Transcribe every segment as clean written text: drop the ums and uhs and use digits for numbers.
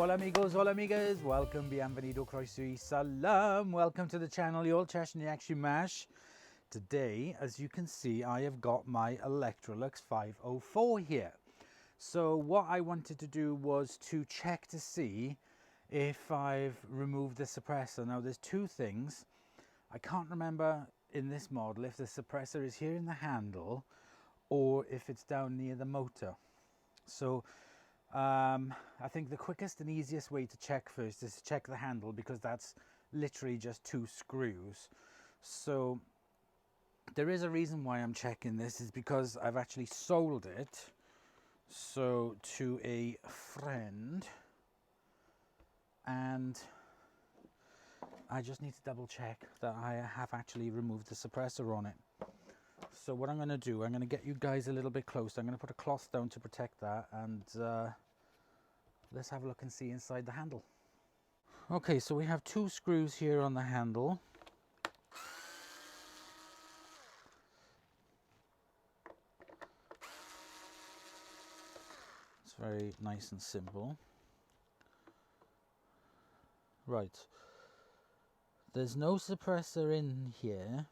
Hola amigos, hola amigas, welcome, bienvenido, croeso y salam. Welcome to the channel, Yol Chesh Mash. Today, as you can see, I have got my Electrolux 504 here. So what I wanted to do was to check to see if I've removed the suppressor. Now there's two things. I can't remember in this model if the suppressor is here in the handle or if it's down near the motor. So I think the quickest and easiest way to check first is to check the handle, because that's literally just two screws. So there is a reason why I'm checking this, is because I've actually sold it to a friend, and I just need to double check that I have actually removed the suppressor on it. So what I'm going to do, I'm going to get you guys a little bit closer. I'm going to put a cloth down to protect that, and let's have a look and see inside the handle. Okay, so we have two screws here on the handle. It's very nice and simple. Right, there's no suppressor in here.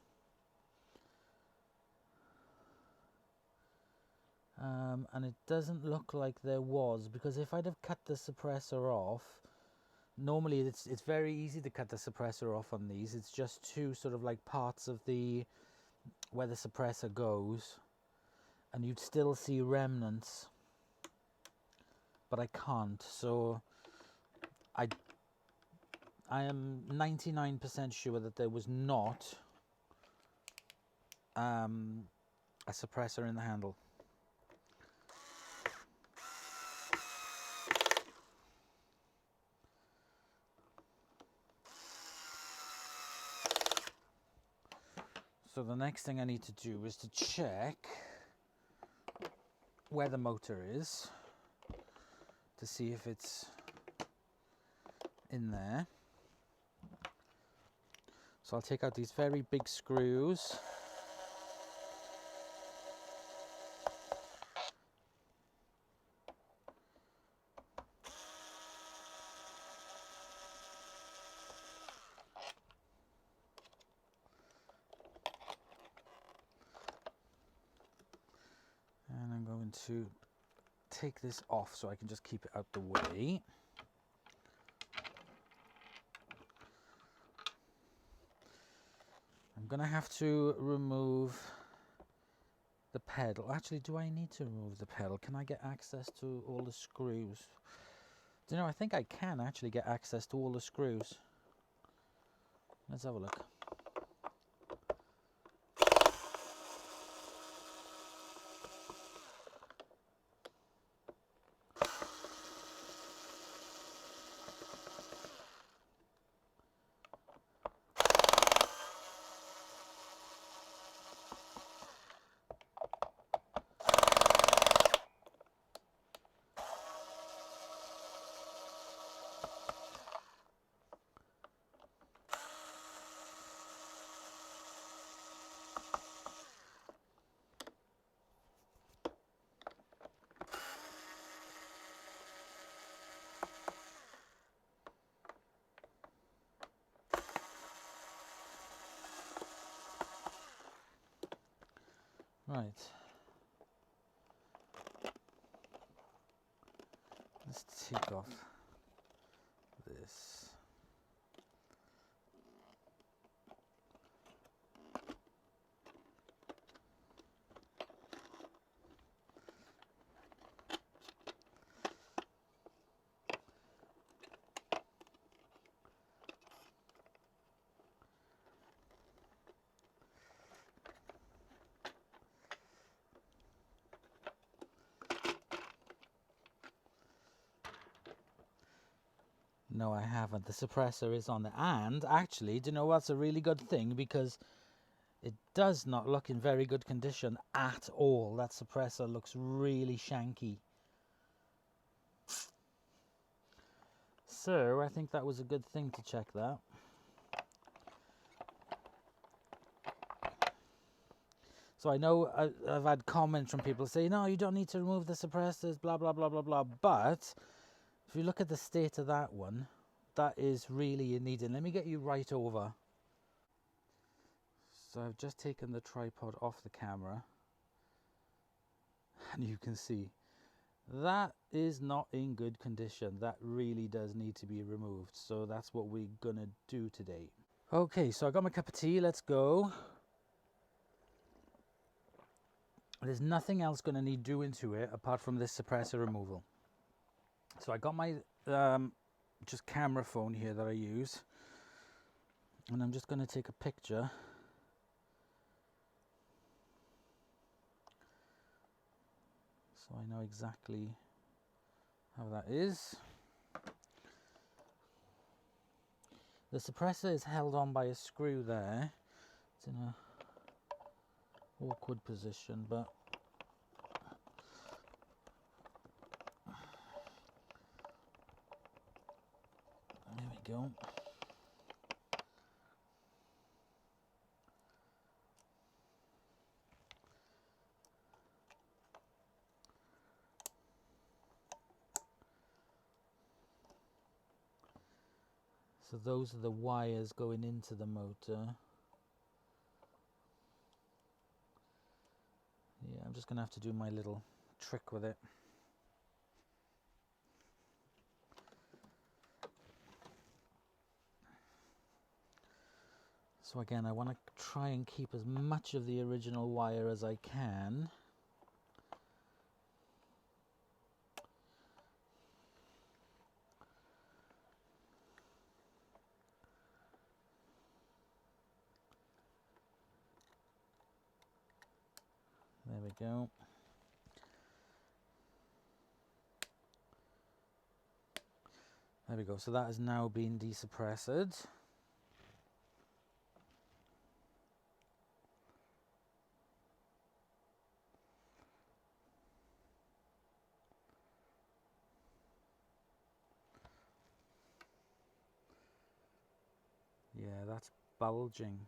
And it doesn't look like there was, because if I'd have cut the suppressor off, normally it's very easy to cut the suppressor off on these. It's just two sort of like parts of the where the suppressor goes, and you'd still see remnants, but I can't. So I am 99% sure that there was not a suppressor in the handle. So the next thing I need to do is to check where the motor is, to see if it's in there. So I'll take out these very big screws. And I'm going to take this off so I can just keep it out the way. I'm going to have to remove the pedal. Actually, do I need to remove the pedal? Can I get access to all the screws? Do you know, I think I can actually get access to all the screws. Let's have a look. Right. Let's take off this. No, I haven't. The suppressor is on there. And actually, do you know what's a really good thing? Because it does not look in very good condition at all. That suppressor looks really shanky. So I think that was a good thing to check that. So I know I've had comments from people saying, no, you don't need to remove the suppressors, blah, blah, blah, blah, blah. But If you look at the state of that one, that is really in need. And let me get you right over. So I've just taken the tripod off the camera, and you can see that is not in good condition. That really does need to be removed. So that's what we're gonna do today. Okay, so I got my cup of tea, let's go. There's nothing else gonna need doing to it apart from this suppressor removal. So I got my just camera phone here that I use, and I'm just gonna take a picture. So I know exactly how that is. The suppressor is held on by a screw there. It's in a awkward position, but there we go. So those are the wires going into the motor. Yeah, I'm just gonna have to do my little trick with it. So again, I want to try and keep as much of the original wire as I can. There we go. There we go. So that has now been desuppressed. Yeah, that's bulging.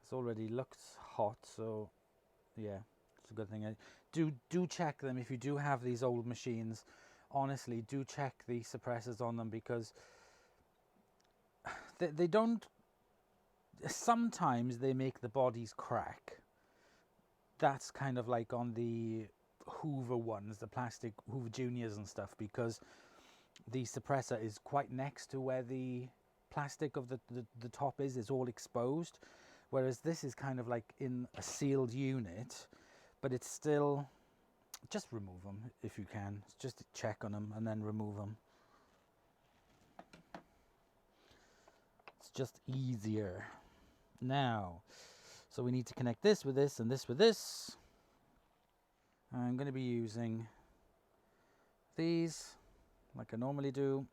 It's already looked hot, so yeah, it's a good thing. Do check them if you do have these old machines. Honestly, do check the suppressors on them, because they don't. Sometimes they make the bodies crack. That's kind of like on the Hoover ones, the plastic Hoover Juniors and stuff, because the suppressor is quite next to where the plastic of the top is. It's all exposed, whereas this is kind of like in a sealed unit, but it's still. Just remove them if you can. Just check on them and then remove them. It's just easier. Now, so we need to connect this with this and this with this. I'm going to be using these like I normally do.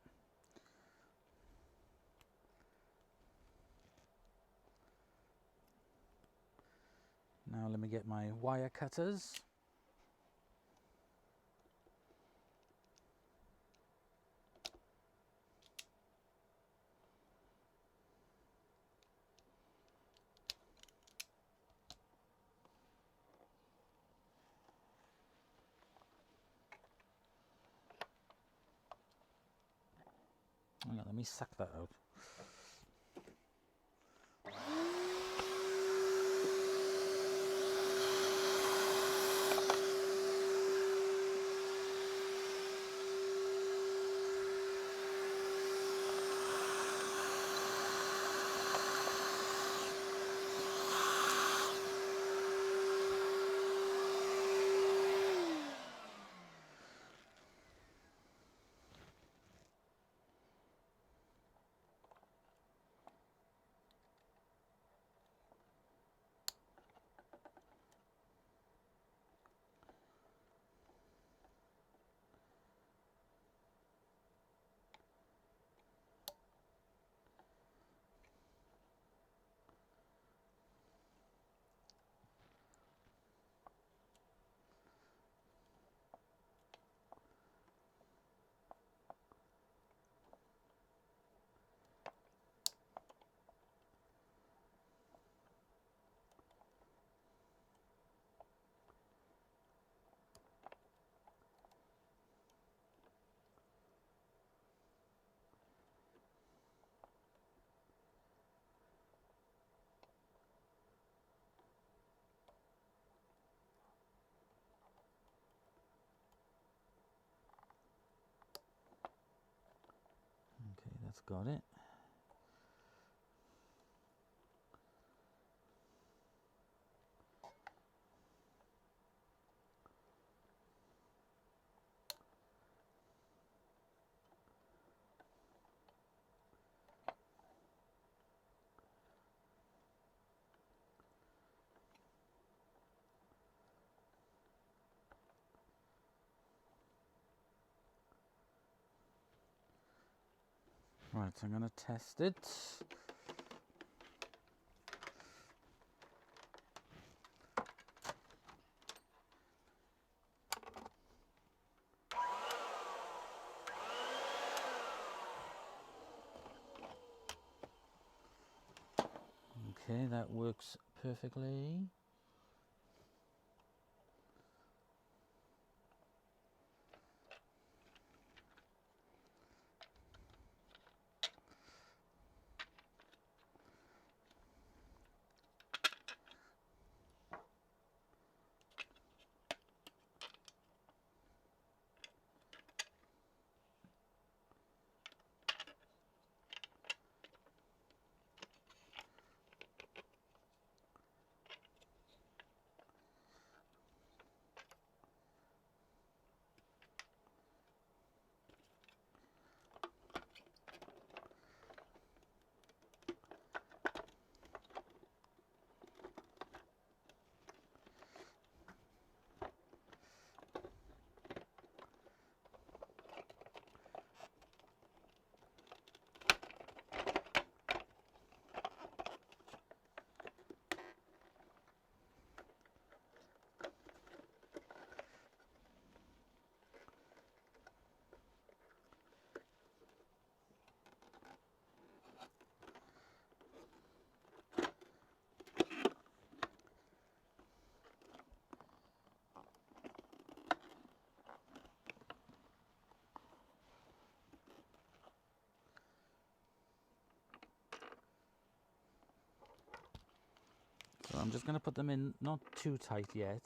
Now let me get my wire cutters. Hang on, let me suck that out. that's got it. Right, so I'm going to test it. Okay, that works perfectly. So I'm just going to put them in, not too tight yet.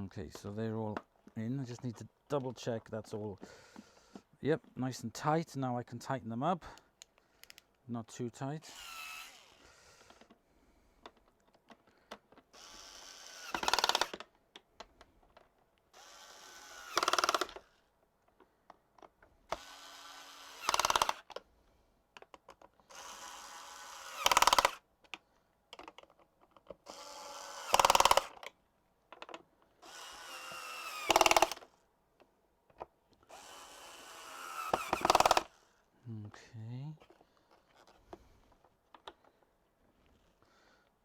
Okay, so they're all in. I just need to double check that's all. Yep, nice and tight. Now I can tighten them up. Not too tight. Okay.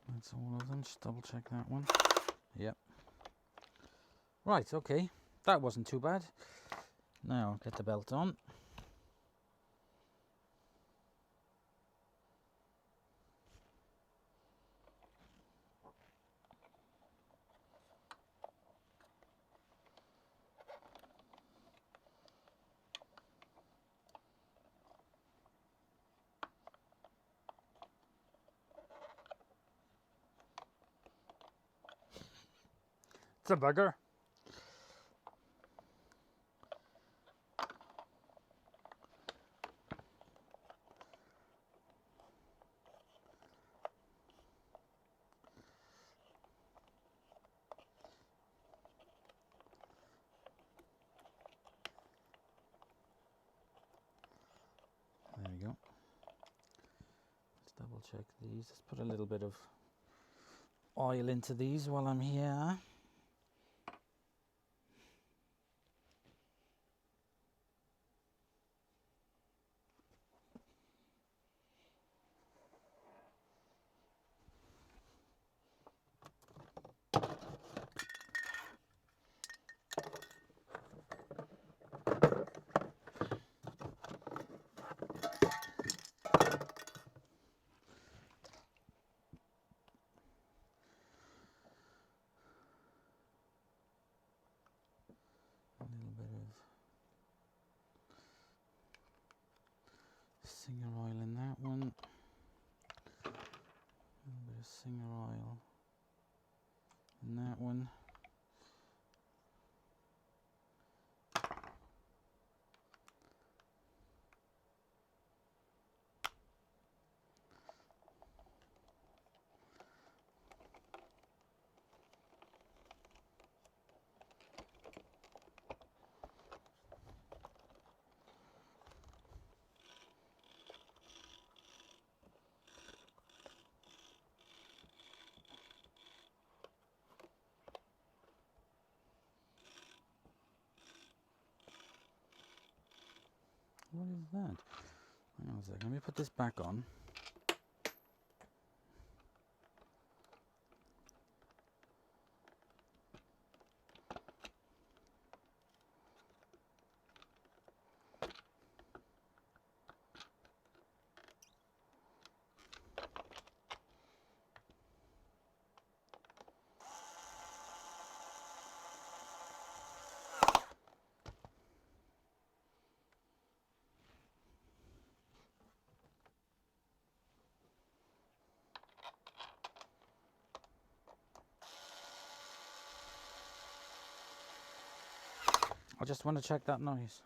That's all of them. Just double check that one. Yep. Right, okay. That wasn't too bad. Now get the belt on. It's a bugger. There we go. double check these. Let's put a little bit of oil into these while I'm here. A little bit of Singer oil in that one. A little bit of Singer oil in that one. What is that? Hang on a second, let me put this back on. I just want to check that noise.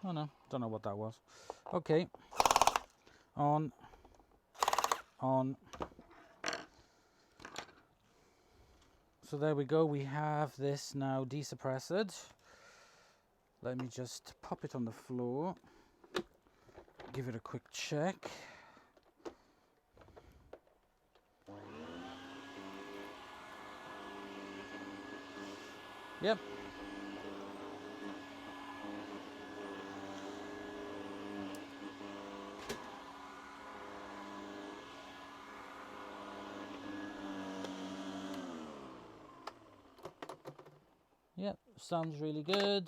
Oh no, don't know what that was. Okay, on. So there we go, we have this now desuppressed. Let me just pop it on the floor, give it a quick check. Yep. Yep, sounds really good.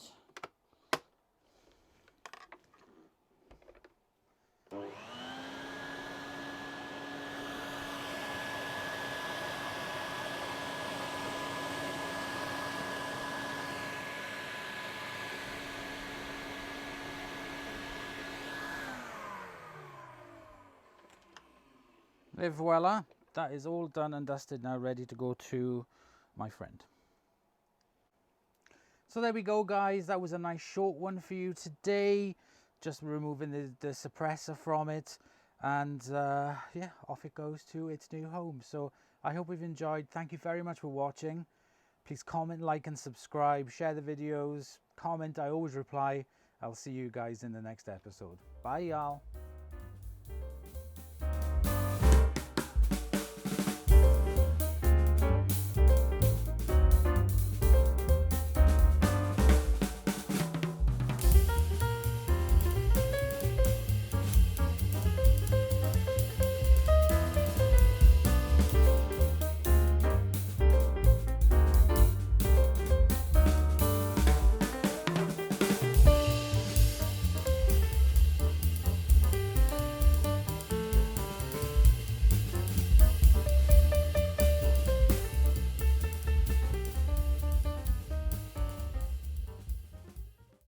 Et voila, that is all done and dusted now, ready to go to my friend. So there we go, guys, that was a nice short one for you today, just removing the suppressor from it, and yeah, off it goes to its new home. So I hope you've enjoyed. Thank you very much for watching. Please comment, like and subscribe, share the videos, comment, I always reply. I'll see you guys in the next episode. Bye y'all.